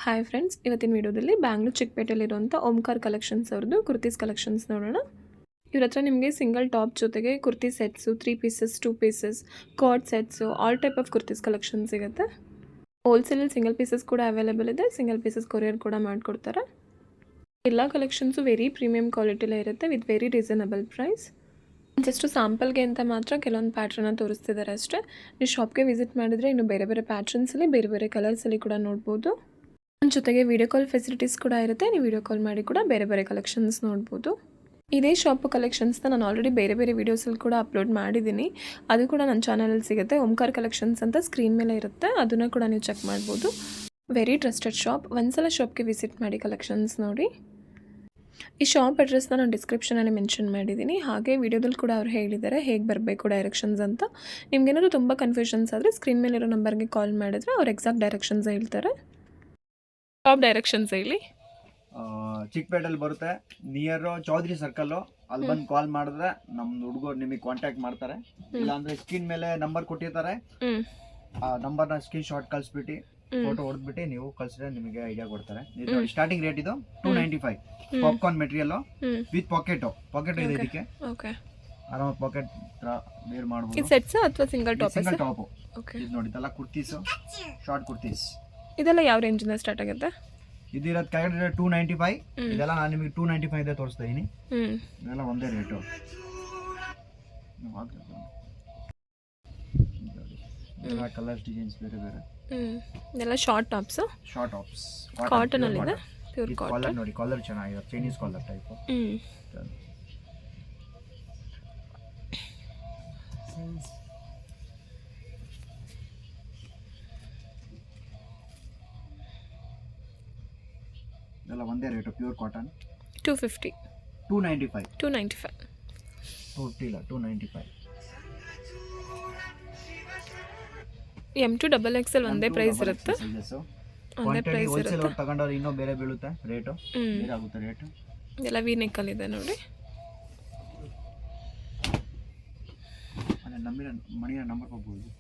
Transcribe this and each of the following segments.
Hi friends, ಇವತ್ತಿನ ವಿಡಿಯೋದಲ್ಲಿ Bangalore ಚಿಕ್ಕಪೇಟೆಯಲ್ಲಿರುವಂಥ Omkar collections ಅವ್ರದ್ದು ಕುರ್ತೀಸ್ ಕಲೆಕ್ಷನ್ಸ್ ನೋಡೋಣ. ಇವ್ರ ಹತ್ರ ನಿಮಗೆ ಸಿಂಗಲ್ ಟಾಪ್ ಜೊತೆಗೆ kurti sets, 3 pieces, 2 pieces, card sets, all type of kurtis collection ಸಿಗುತ್ತೆ. ಹೋಲ್ಸೇಲಲ್ಲಿ ಸಿಂಗಲ್ ಪೀಸಸ್ ಕೂಡ ಅವೈಲೇಬಲ್ ಇದೆ, ಸಿಂಗಲ್ ಪೀಸಸ್ ಕೊರಿಯರ್ ಕೂಡ ಮಾಡಿಕೊಡ್ತಾರೆ. ಎಲ್ಲ ಕಲೆಕ್ಷನ್ಸು ವೆರಿ ಪ್ರೀಮಿಯಂ ಕ್ವಾಲಿಟಿಲೇ ಇರುತ್ತೆ with very reasonable price. Just ಸ್ಯಾಂಪಲ್ಗೆ ಅಂತ ಮಾತ್ರ ಕೆಲವೊಂದು ಪ್ಯಾಟ್ರನ್ನ ತೋರಿಸ್ತಿದ್ದಾರೆ ಅಷ್ಟೇ. ನೀವು ಶಾಪ್ಗೆ ವಿಸಿಟ್ ಮಾಡಿದರೆ ಇನ್ನು ಬೇರೆ ಬೇರೆ ಪ್ಯಾಟ್ರನ್ಸಲ್ಲಿ ಬೇರೆ ಬೇರೆ ಕಲರ್ಸಲ್ಲಿ ಕೂಡ ನೋಡ್ಬೋದು. ಜೊತೆಗೆ ವಿಡಿಯೋ ಕಾಲ್ ಫೆಸಿಲಿಟೀಸ್ ಕೂಡ ಇರುತ್ತೆ. ನೀವು ವಿಡಿಯೋ ಕಾಲ್ ಮಾಡಿ ಕೂಡ ಬೇರೆ ಬೇರೆ ಕಲೆಕ್ಷನ್ಸ್ ನೋಡ್ಬೋದು. ಇದೇ ಶಾಪ್ ಕಲೆಕ್ಷನ್ಸ್ನ ನಾನು ಆಲ್ರೆಡಿ ಬೇರೆ ಬೇರೆ ವೀಡಿಯೋಸಲ್ಲಿ ಕೂಡ ಅಪ್ಲೋಡ್ ಮಾಡಿದ್ದೀನಿ. ಅದು ಕೂಡ ನನ್ನ ಚಾನಲಲ್ಲಿ ಸಿಗುತ್ತೆ. ಓಂಕಾರ್ ಕಲೆಕ್ಷನ್ಸ್ ಅಂತ ಸ್ಕ್ರೀನ್ ಮೇಲೆ ಇರುತ್ತೆ, ಅದನ್ನು ಕೂಡ ನೀವು ಚೆಕ್ ಮಾಡ್ಬೋದು. Very trusted shop. ಒಂದ್ಸಲ ಶಾಪ್ಗೆ ವಿಸಿಟ್ ಮಾಡಿ ಕಲೆಕ್ಷನ್ಸ್ ನೋಡಿ. ಈ ಶಾಪ್ ಅಡ್ರೆಸ್ನ ನಾನು ಡಿಸ್ಕ್ರಿಪ್ಷನಲ್ಲಿ ಮೆನ್ಷನ್ ಮಾಡಿದ್ದೀನಿ. ಹಾಗೆ ವಿಡಿಯೋದಲ್ಲಿ ಕೂಡ ಅವ್ರು ಹೇಳಿದ್ದಾರೆ ಹೇಗೆ ಬರಬೇಕು ಡೈರೆಕ್ಷನ್ಸ್ ಅಂತ. ನಿಮ್ಗೇನಾದರೂ ತುಂಬ ಕನ್ಫ್ಯೂಷನ್ಸ್ ಆದರೆ ಸ್ಕ್ರೀನ್ ಮೇಲಿರೋ ನಂಬರ್ಗೆ ಕಾಲ್ ಮಾಡಿದ್ರೆ ಅವ್ರು ಎಕ್ಸಾಕ್ಟ್ ಡೈರೆಕ್ಷನ್ಸ್ ಹೇಳ್ತಾರೆ. ಶಾಪ್ ಡೈರೆಕ್ಷನ್ಸ್ ಹೇಳಿ. ಚಿಕ್ಕಪೇಟೆಯಲ್ಲಿ ಬರುತ್ತೆ, ನಿಯರ್ ಚೌಧರಿ ಸರ್ಕಲ್. ಅಲ್ಲಿ ಬಂದು ಕಾಲ್ ಮಾಡಿದ್ರೆ ನಮ್ದು ಹುಡುಗರು ನಿಮಗೆ ಕಾಂಟ್ಯಾಕ್ಟ್ ಮಾಡ್ತಾರೆ. ಇಲ್ಲಾಂದ್ರೆ ಸ್ಕ್ರೀನ್ ಮೇಲೆ ನಂಬರ್ ಕೊಟ್ಟಿರ್ತಾರೆ, ಆ ನಂಬರ್ನ ಸ್ಕ್ರೀನ್ ಶಾಟ್ ಕಳಿಸ್ಬಿಟ್ಟು ಫೋಟೋ ಹೊಡೆದ್ಬಿಟ್ಟು ನೀವು ಕಳ್ಸಿದ್ರೆ ನಿಮಗೆ ಐಡಿಯಾ ಕೊಡ್ತಾರೆ. ಸ್ಟಾರ್ಟಿಂಗ್ ರೇಟ್ ಇದು 295. ಪಾಪ್ಕಾರ್ನ್ ಮೆಟೀರಿಯಲ್ ವಿತ್ ಪಾಕೆಟ್ ಇದೆ. ಇದಕ್ಕೆ ಆರಾಮ ಪಾಕೆಟ್ ವೇರ್ ಮಾಡಬಹುದು. ಇದು ಸೆಟ್ಸ್ ಅಥವಾ ಸಿಂಗಲ್ ಟಾಪ್? Single top. ಇದು ನೋಡಿ, ಇದೆಲ್ಲ ಕುರ್ತೀಸ್, ಶಾರ್ಟ್ ಕುರ್ತೀಸ್. ಇದೆಲ್ಲ ಯಾವ ರೇಂಜಿಂದ ಸ್ಟಾರ್ಟ್ ಆಗುತ್ತೆ? ಇದಿರೋದು ಕೆಳಗಡೆ 295. ಇದೆಲ್ಲ ನಾನು ನಿಮಗೆ 295 ಇದೆ ತೋರಿಸ್ತಾ ಇದೀನಿ. ಇದೆಲ್ಲ ಒಂದೇ ರೇಟು. ಕಲರ್ಸ್ ಡಿಸೈನ್ಸ್ ಬೇರೆ ಬೇರೆ. ಇದೆಲ್ಲ ಶಾರ್ಟ್ ಟಾಪ್ಸ್. ಕಾಟನ್ ಅಲ್ಲಿ ಇದೆ, ಪ್ಯೂರ್ ಕಾಟನ್. ಕಾಲರ್ ನೋಡಿ, ಕಾಲರ್ ಚೆನ್ನಾಗಿದೆ, ಚೈನೀಸ್ ಕಾಲರ್ ಟೈಪ್. ಇದೆಲ್ಲ ಒಂದೇ ರೇಟು, ಪ್ಯೂರ್ ಕಾಟನ್. 250. 295. 295. 250 ಇಲ್ಲ, 295. M2 XXL ಒಂದೇ ಪ್ರೈಸ್ ಇರುತ್ತೆ. ಒಂದೇ ಪ್ರೈಸ್ ಇರುತ್ತೆ. ಹೋಲ್ಸೇಲ್ ತಗೊಂಡ್ರೆ ಇನ್ನೂ ಬೇರೆ ಬೀಳುತ್ತೆ ರೇಟು, ಬೇರೆ ಆಗುತ್ತೆ ರೇಟು. ಇದೆಲ್ಲ ವಿ ನೆಕ್ ಅಲ್ಲಿ ಇದೆ ನೋಡಿ. ಮಣಿಯ ನಂಬರ್ ಹೋಗ್ಬೋದು.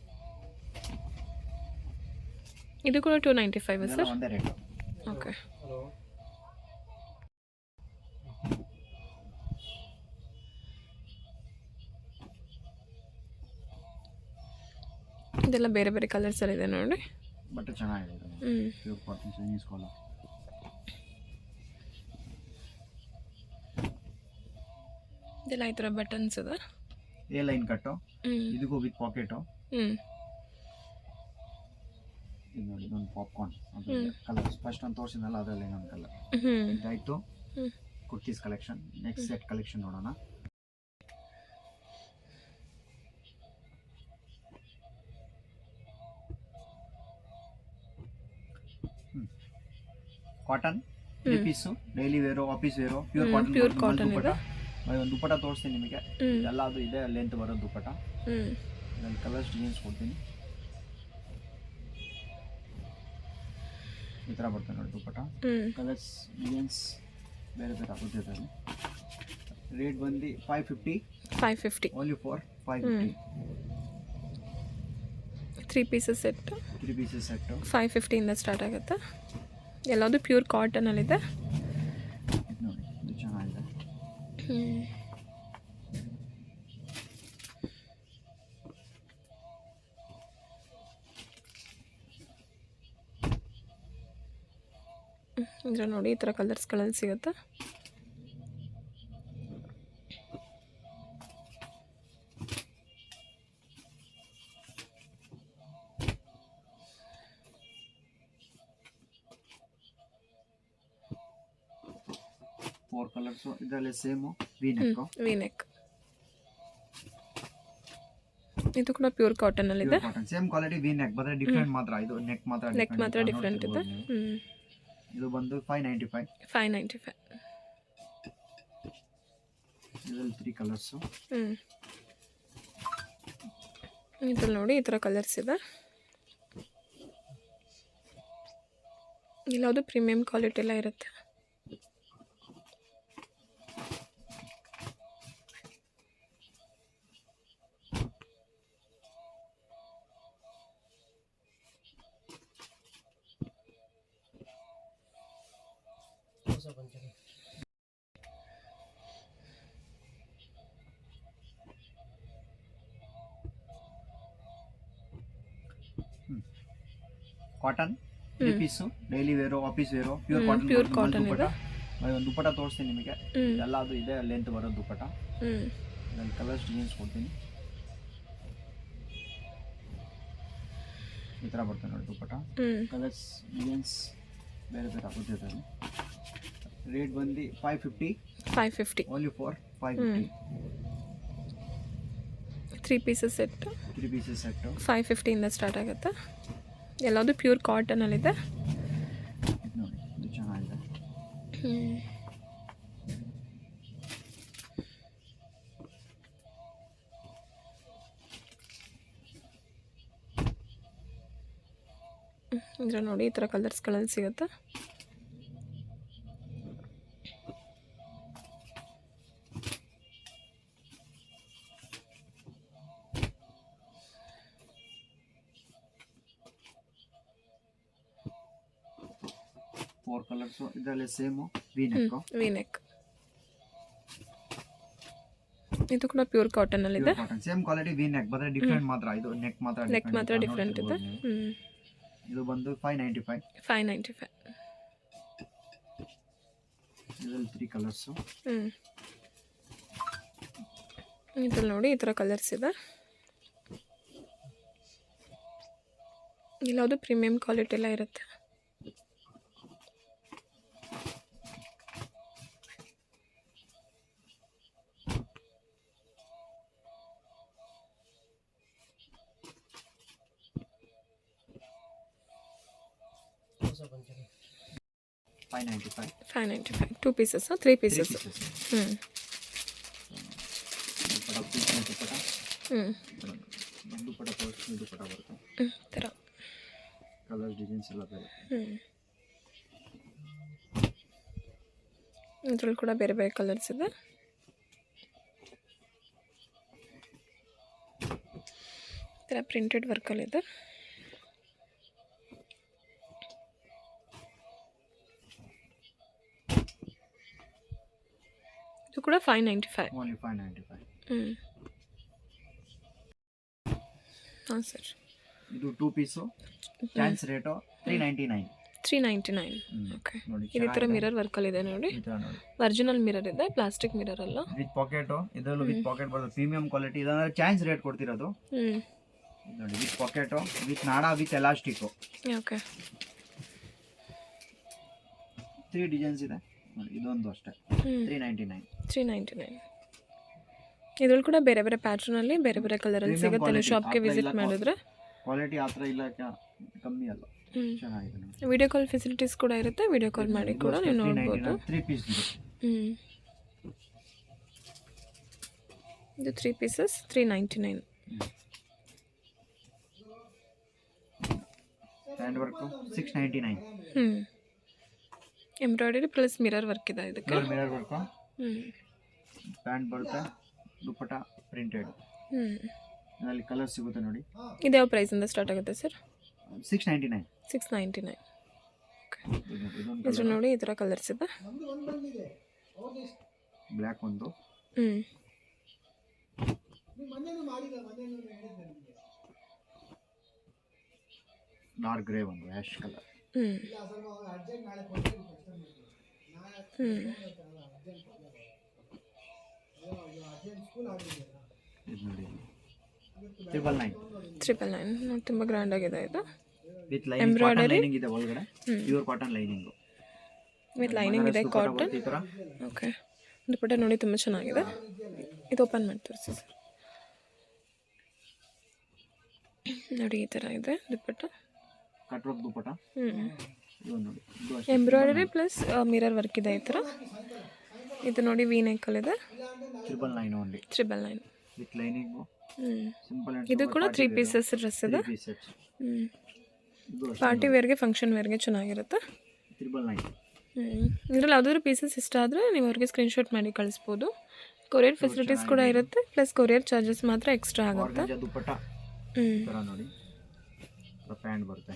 ಇದು ಕೂಡ 295 ಸರ್. ಒಂದೇ ರೇಟು. ಓಕೆ. ಇದೆಲ್ಲ ಬೇರೆ ಬೇರೆ ಕಲರ್ಸ್ ಅಲ್ಲಿ ಇದೆ ನೋಡಿ. ಬಟ್ಟೆ ಚೆನ್ನಾಗಿದೆ. Pure cotton Chinese collar. ಇದೆಲ್ಲ ಈ ಥರ ಬಟನ್ಸ್ ಇದೆ. ಎ ಲೈನ್ ಕಟ್ಟು. ಇದಕ್ಕೂ ವಿತ್ ಪಾಕೆಟು. ಇದು ನೋಡಿ, ಇದೊಂದು ಪಾಪ್ಕಾರ್ನ್ ಕಲರ್ಸ್. ಫಸ್ಟ್ ಒಂದು ತೋರಿಸಿದ್ನಲ್ಲ, ಅದರಲ್ಲಿ ಇನ್ನೊಂದು ಕಲರ್. ಇದಾಯಿತು kurtis collection. Next set collection ನೋಡೋಣ. Cotton 3 piece, daily wear, office wear, pure cotton ಇದೆ. ಒಂದು ದುಪ್ಪಟ ತೋರಿಸ್ತೀನಿ ನಿಮಗೆ. ಎಲ್ಲ ಅದು ಇದೆ ಲೆಂತ್ ಬರೋದು ದುಪ್ಪಟ. ನಾನು ಕಲರ್ಸ್ ಡಿಸೈನ್ಸ್ ಕೊಡ್ತೀನಿ. ಈ ಥರ ಬರ್ತದೆ ನೋಡಿ ದುಪ್ಪಟ. ಕಲರ್ಸ್ ಡಿಸೈನ್ಸ್ ಬೇರೆ ಬೇರೆ ಆಗುತ್ತೆ. ಅದರಲ್ಲಿ ರೇಟ್ ಬಂದು 550. Only for 550. 3 ಪೀಸಸ್ ಸೆಟ್ 550 ಇಂದ ಸ್ಟಾರ್ಟ್ ಆಗುತ್ತೆ. ಎಲ್ಲದು ಪ್ಯೂರ್ ಕಾಟನ್ ಅಲ್ಲಿ ಇದೆ ನೋಡಿ. ಇದು ಚೆನ್ನಾಗಿದೆ. ಇದ್ರ ನೋಡಿ, ಈ ಥರ ಕಲರ್ಸ್ಗಳಲ್ಲಿ ಸಿಗುತ್ತೆ. Four colours. ಇದರಲ್ಲಿ ಸೇಮು ವಿ ನೆಕ್. ಇದು ಕೂಡ ಪ್ಯೂರ್ ಕಾಟನ್ ಅಲ್ಲಿ ಇದೆ. Same quality v neck, but different ಮಾತ್ರ. ಇದು ನೆಕ್ ಮಾತ್ರ ಡಿಫರೆಂಟ್ ಇದೆ. ಇದು ಬಂದು 595. ಇದರಲ್ಲಿ 3 ಕಲರ್ಸ್. ಇದ್ರಲ್ಲಿ ನೋಡಿ, ಈ ಥರ ಕಲರ್ಸ್ ಇದೆ. ಇಲ್ಲದು ಪ್ರೀಮಿಯಂ ಕ್ವಾಲಿಟಿ ಎಲ್ಲ ಇರುತ್ತೆ. Cotton 3 piece daily wear office wear pure cotton. Pure cotton dupatta ಇದೆ. ಒಂದು ದುಪ್ಪಟ ತೋರಿಸ್ತೀನಿ ನಿಮಗೆ. ಎಲ್ಲ ಅದು ಇದೆ ಲೆಂತ್ ಬರೋದು ದುಪ್ಪಟ. ನಾನು ಕಲರ್ಸ್ ಡಿಸೈನ್ಸ್ ಕೊಡ್ತೀನಿ. ಈ ಥರ ಬರ್ತದೆ ನೋಡಿ ದುಪ್ಪಟ. ಕಲರ್ಸ್ ಡಿಸೈನ್ಸ್ ಬೇರೆ ಬೇರೆ ಆಗುತ್ತೆ. ರೇಟ್ ಬಂದು 550 only for 550. 3 pieces set 3 pieces set 550 ಇಂದ ಸ್ಟಾರ್ಟ್ ಆಗುತ್ತೆ. ಎಲ್ಲದು ಪ್ಯೂರ್ ಕಾಟನಲ್ಲಿದೆ. ಇದು ನೋಡಿ ಇದು ಚೆನ್ನಾಗಿದೆ. ಇದ್ರ ನೋಡಿ ಈ ಥರ ಕಲರ್ಸ್ಗಳಲ್ಲಿ ಸಿಗುತ್ತೆ. ಫೋರ್ ಕಲರ್ಸು ಇದರಲ್ಲಿ ಸೇಮು ವಿ-ನೆಕ್ಕು. ವಿ-ನೆಕ್ ಇದು ಕೂಡ ಪ್ಯೂರ್ ಕಾಟನಲ್ಲಿದೆ. ಸೇಮ್ ಕ್ವಾಲಿಟಿ ವಿ-ನೆಕ್ ಬಂದರೆ ಡಿಫ್ರೆಂಟ್ ಮಾತ್ರ. ಇದು ನೆಕ್ ಮಾತ್ರ ಡಿಫ್ರೆಂಟ್ ಇದೆ. ಇದು ಬಂದು 595. ಇದರಲ್ಲಿ 3 ಕಲರ್ಸು. ಇದ್ರಲ್ಲಿ ನೋಡಿ ಈ ಥರ ಕಲರ್ಸ್ ಇದೆ. ಇಲ್ಲದು ಪ್ರೀಮಿಯಂ ಕ್ವಾಲಿಟಿ ಎಲ್ಲ ಇರುತ್ತೆ. $595 2 ಪೀಸಸ್ 3 ಪೀಸಸ್. ದುಪ್ಪಟ ತೋರಿಸ್ತೀನಿ. ದುಪ್ಪಟ ಬರುತ್ತೆ. ಥರ ಕಲರ್ಸ್ ಡಿಸೈನ್ಸ್ ಎಲ್ಲ ಬೇರೆ. ಇದ್ರಲ್ಲಿ ಕೂಡ ಬೇರೆ ಬೇರೆ ಕಲರ್ಸ್ ಇದೆ. ಈ ಥರ ಪ್ರಿಂಟೆಡ್ ವರ್ಕಲ್ಲಿದೆ. ಇದು ಕೂಡ 595. ಓನ್ಲಿ 595. ಹಾಂ ಸರ್. ಇದು 2 ಪೀಸು ಚಾನ್ಸ್ ರೇಟು 399. ಓಕೆ. ಈ ಥರ ಮಿರರ್ ವರ್ಕಲ್ಲಿದೆ ನೋಡಿ. ಒರಿಜಿನಲ್ ಮಿರರ್ ಇದೆ, ಪ್ಲಾಸ್ಟಿಕ್ ಮಿರರ್ ಅಲ್ಲ. With pocket. ಇದರಲ್ಲೂ ವಿತ್ ಪಾಕೆಟ್ ಬರೋದು ಪ್ರೀಮಿಯಂ ಕ್ವಾಲಿಟಿ. ಇದಂದ್ರೆ ಚಾನ್ಸ್ ರೇಟ್ ಕೊಡ್ತಿರೋದು ನೋಡಿ. ವಿತ್ ಪಾಕೆಟು, ವಿತ್ ನಾಡ, ವಿತ್ ಎಲಾಸ್ಟಿಕ್ಕು. ಓಕೆ. 3 ಡಿಸೈನ್ಸ್ ಇದೆ ನೋಡಿ. ಇದೊಂದು ಅಷ್ಟೇ 399. ಇದ್ರಲ್ಲಿ ಕೂಡ ಬೇರೆ ಬೇರೆ ಪ್ಯಾಟ್ರನಲ್ಲಿ ಬೇರೆ ಬೇರೆ ಕಲರಲ್ಲಿ ಸಿಗುತ್ತೆ. ನೀವು ಶಾಪ್ಗೆ ವಿಸಿಟ್ ಮಾಡಿದ್ರೆ ಕ್ವಾಲಿಟಿ ಆ ಥರ ಇಲ್ಲ, ಕಮ್ಮಿ ಅಲ್ಲ, ಚೆನ್ನಾಗಿದೆ ನೋಡಿ. ವಿಡಿಯೋ ಕಾಲ್ ಫೆಸಿಲಿಟೀಸ್ ಕೂಡ ಇರುತ್ತೆ. ವಿಡಿಯೋ ಕಾಲ್ ಮಾಡಿ ಕೂಡ ನೀವು ನೋಡ್ಬೋದು. 3 ಪೀಸ್ ಇದೆ. ಇದು 3 pieces 399. Hand work 699. Embroidery plus mirror work ಇದೆ ಇದಕ್ಕೆ. Mirror work. ಪ್ಯಾಂಟ್ ಬರುತ್ತೆ, ದುಪ್ಪಟ ಪ್ರಿಂಟೆಡ್. ಇದರಲ್ಲಿ ಕಲರ್ ಸಿಗುತ್ತೆ ನೋಡಿ. ಇದು ಯಾವ ಪ್ರೈಸಿಂದ ಸ್ಟಾರ್ಟ್ ಆಗುತ್ತೆ ಸರ್? 699. ಓಕೆ. ಇದ್ರ ನೋಡಿ ಈ ಥರ ಕಲರ್ಸ್ ಇದೆ. ಬ್ಲ್ಯಾಕ್ ಒಂದು. ಡಾರ್ಕ್ ಗ್ರೇ ಒಂದು, ಆ್ಯಶ್ ಕಲರ್. ಟ್ರಿಬಲ್ ನೈನ್ ತುಂಬ ಗ್ರ್ಯಾಂಡ್ ಆಗಿದೆ ಇದು. ವಿತ್ ಲೈನಿಂಗ್ ಇದೆ ಒಳಗಡೆ. Pure cotton lining with lining ಇದೆ, ಕಾಟನ್. ಓಕೆ. ದುಪ್ಪಟ್ಟ ನೋಡಿ ತುಂಬ ಚೆನ್ನಾಗಿದೆ. ಇದು ಓಪನ್ ಮಾಡಿ ತೋರಿಸಿ ಸರ್. ನೋಡಿ ಈ ಥರ ಇದೆ ದುಪ್ಪಟ್ಟ. ಕಟ್ ವರ್ಕ್ ದುಪ್ಪಟ್ಟ. ಎಂಬ್ರಾಯ್ಡರಿ ಪ್ಲಸ್ ಮಿರರ್ ವರ್ಕ್ ಇದೆ ಈ ಥರ. ಇದು ನೋಡಿ ವಿ-ನೆಕ್ಕಲ್ಲಿದೆ. 999 ವಿತ್ ಲೈನಿಂಗು. ಇದು ಕೂಡ 3 ಪೀಸಸ್ ಡ್ರೆಸ್ ಇದೆ. ಪಾರ್ಟಿ ವೇರ್ಗೆ, ಫಂಕ್ಷನ್ ವೇರ್ಗೆ ಚೆನ್ನಾಗಿರುತ್ತೆ. 999. ಇದರಲ್ಲಿ ಯಾವುದಾದ್ರೂ ಪೀಸಸ್ ಇಷ್ಟ ಆದರೆ ನೀವು ಅವ್ರಿಗೆ ಸ್ಕ್ರೀನ್ಶಾಟ್ ಮಾಡಿ ಕಳಿಸ್ಬೋದು. ಕೊರಿಯರ್ ಫೆಸಿಲಿಟೀಸ್ ಕೂಡ ಇರುತ್ತೆ, ಪ್ಲಸ್ ಕೊರಿಯರ್ ಚಾರ್ಜಸ್ ಮಾತ್ರ ಎಕ್ಸ್ಟ್ರಾ ಆಗುತ್ತೆ. ನೋಡಿ ಪ್ಯಾಂಟ್ ಬರುತ್ತೆ.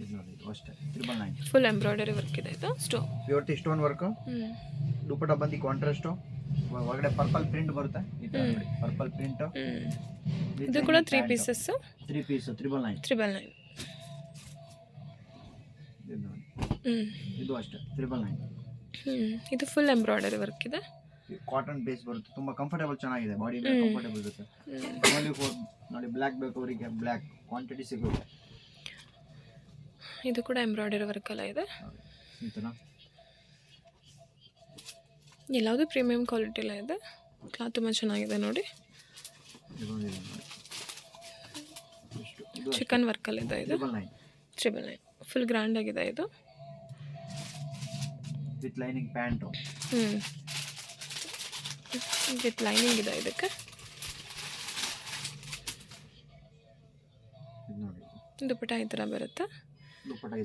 ಇದು ನೋಡಿ ಇದು ಅಷ್ಟೇ 999. ಫುಲ್ ಎಂಬ್ರಾಯ್ಡರಿ ವರ್ಕ್ ಇದೆ ಇದು ಪ್ಯೂರ್ತಿ ಸ್ಟೋನ್ ವರ್ಕ್. ಹ್ಞೂ ದುಪ್ಪಟ್ಟ ಬಂದು ಕಾಂಟ್ರಾಸ್ಟು, ಒಳಗಡೆ ಪರ್ಪಲ್ ಪ್ರಿಂಟ್ ಬರುತ್ತೆ. ಈ ಥರ ನೋಡಿ ಪರ್ಪಲ್ ಪ್ರಿಂಟ್. ಇದು ಕೂಡ 3 ಪೀಸಸ್ 3 ಪೀಸ್ 999. 999. ಇದು ನೋಡಿ ಹ್ಞೂ ಇದು ಅಷ್ಟೇ 999. ಇದು ಫುಲ್ ಎಂಬ್ರಾಯ್ಡರಿ ವರ್ಕ್ ಇದೆ. ಕಾಟನ್ ಬೇಸ್ ಬರುತ್ತೆ, ತುಂಬಾ ಕಂಫರ್ಟೇಬಲ್, ಚೆನ್ನಾಗಿದೆ, ಬಾಡಿ ಮೇಲೆ ಕಂಫರ್ಟೇಬಲ್ ಇರುತ್ತೆ. ನೋಡಿ ಬ್ಲ್ಯಾಕ್ ಬೇಕು ಅವರಿಗೆ ಬ್ಲ್ಯಾಕ್ ಕ್ವಾಂಟಿಟಿ ಸಿಗುತ್ತೆ. ಇದು ಕೂಡ ಎಂಬ್ರಾಯ್ಡರಿ ವರ್ಕ್ ಎಲ್ಲ ಇದೆ. ಈ ಥರ ಎಲ್ಲವುದು ಪ್ರೀಮಿಯಂ ಕ್ವಾಲಿಟಿ ಎಲ್ಲ ಇದೆ. ಕ್ಲಾತ್ ತುಂಬ ಚೆನ್ನಾಗಿದೆ ನೋಡಿ. ಚಿಕನ್ ವರ್ಕಲ್ಲಿದೆ ಇದು 999. ಫುಲ್ ಗ್ರ್ಯಾಂಡ್ ಆಗಿದೆ ಇದು. With lining pant. With lining ಇದೆ ಇದಕ್ಕೆ. ದುಪ್ಪಟ್ಟ ಈ ಥರ ಬರುತ್ತೆ,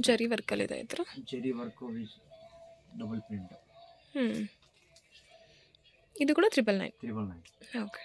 ಜರಿ ವರ್ಕಲ್ಲಿದೆ ಈ ಥರ. ಜರಿ ವರ್ಕು ವಿತ್ ಡಬಲ್ ಪ್ರಿಂಟ್. ಇದು ಕೂಡ 999. 999. ಓಕೆ.